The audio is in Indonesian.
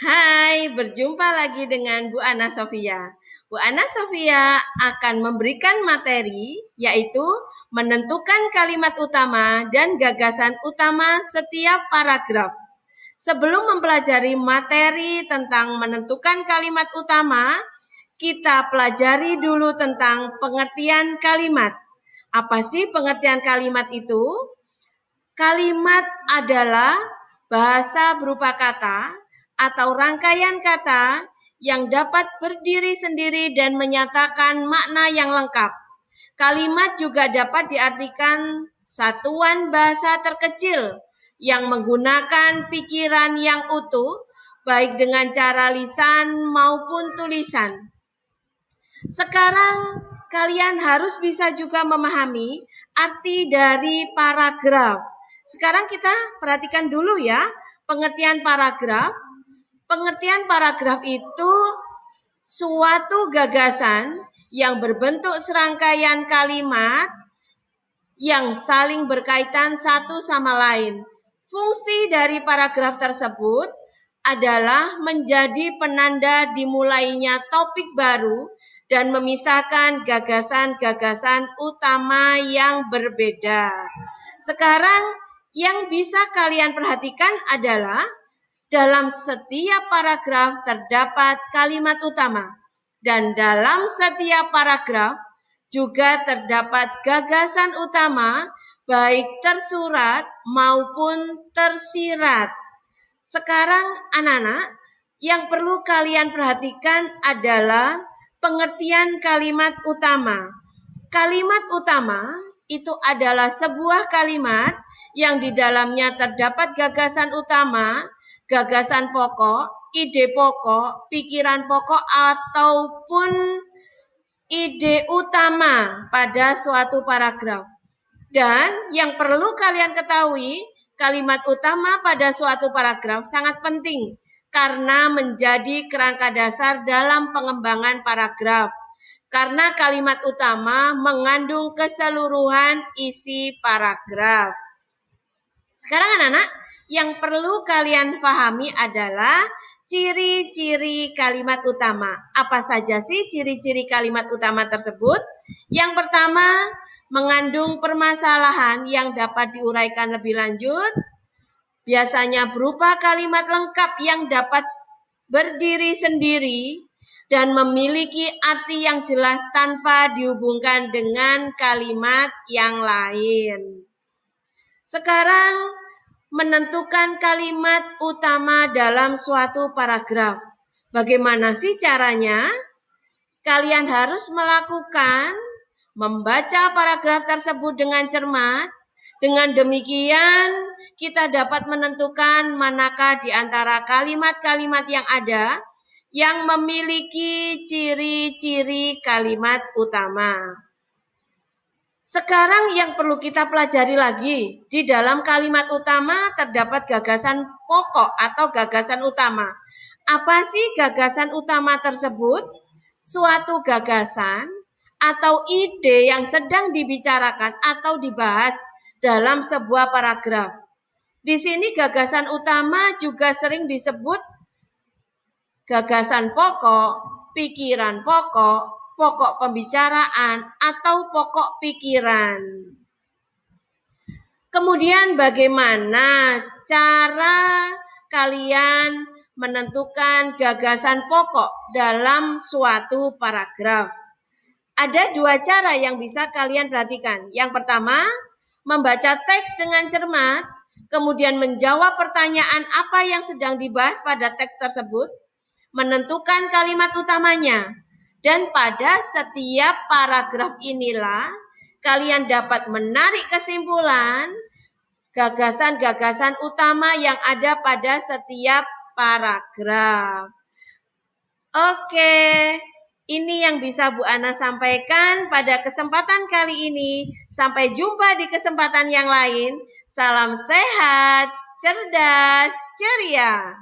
Hai, berjumpa lagi dengan Bu Ana Sofia. Bu Ana Sofia akan memberikan materi, yaitu menentukan kalimat utama dan gagasan utama setiap paragraf. Sebelum mempelajari materi tentang menentukan kalimat utama, kita pelajari dulu tentang pengertian kalimat. Apa sih pengertian kalimat itu? Kalimat adalah bahasa berupa kata atau rangkaian kata yang dapat berdiri sendiri dan menyatakan makna yang lengkap. Kalimat juga dapat diartikan satuan bahasa terkecil yang menggunakan pikiran yang utuh, baik dengan cara lisan maupun tulisan. Sekarang kalian harus bisa juga memahami arti dari paragraf. Sekarang kita perhatikan dulu ya pengertian paragraf. Pengertian paragraf itu suatu gagasan yang berbentuk serangkaian kalimat yang saling berkaitan satu sama lain. Fungsi dari paragraf tersebut adalah menjadi penanda dimulainya topik baru dan memisahkan gagasan-gagasan utama yang berbeda. Sekarang yang bisa kalian perhatikan adalah dalam setiap paragraf terdapat kalimat utama, dan dalam setiap paragraf juga terdapat gagasan utama, baik tersurat maupun tersirat. Sekarang anak-anak, yang perlu kalian perhatikan adalah pengertian kalimat utama. Kalimat utama itu adalah sebuah kalimat yang di dalamnya terdapat gagasan utama, gagasan pokok, ide pokok, pikiran pokok, ataupun ide utama pada suatu paragraf. Dan yang perlu kalian ketahui, kalimat utama pada suatu paragraf sangat penting karena menjadi kerangka dasar dalam pengembangan paragraf. Karena kalimat utama mengandung keseluruhan isi paragraf. Sekarang anak-anak, yang perlu kalian pahami adalah ciri-ciri kalimat utama. Apa saja sih ciri-ciri kalimat utama tersebut? Yang pertama, mengandung permasalahan yang dapat diuraikan lebih lanjut. Biasanya berupa kalimat lengkap yang dapat berdiri sendiri dan memiliki arti yang jelas tanpa dihubungkan dengan kalimat yang lain. Sekarang, menentukan kalimat utama dalam suatu paragraf. Bagaimana sih caranya? Kalian harus membaca paragraf tersebut dengan cermat. Dengan demikian, kita dapat menentukan manakah di antara kalimat-kalimat yang ada yang memiliki ciri-ciri kalimat utama. Sekarang yang perlu kita pelajari lagi, di dalam kalimat utama terdapat gagasan pokok atau gagasan utama. Apa sih gagasan utama tersebut? Suatu gagasan atau ide yang sedang dibicarakan atau dibahas dalam sebuah paragraf. Di sini gagasan utama juga sering disebut gagasan pokok, pikiran pokok, pokok pembicaraan, atau pokok pikiran. Kemudian bagaimana cara kalian menentukan gagasan pokok dalam suatu paragraf? Ada dua cara yang bisa kalian perhatikan. Yang pertama, membaca teks dengan cermat, kemudian menjawab pertanyaan apa yang sedang dibahas pada teks tersebut, menentukan kalimat utamanya. Dan pada setiap paragraf inilah kalian dapat menarik kesimpulan gagasan-gagasan utama yang ada pada setiap paragraf. Oke, ini yang bisa Bu Ana sampaikan pada kesempatan kali ini. Sampai jumpa di kesempatan yang lain. Salam sehat, cerdas, ceria.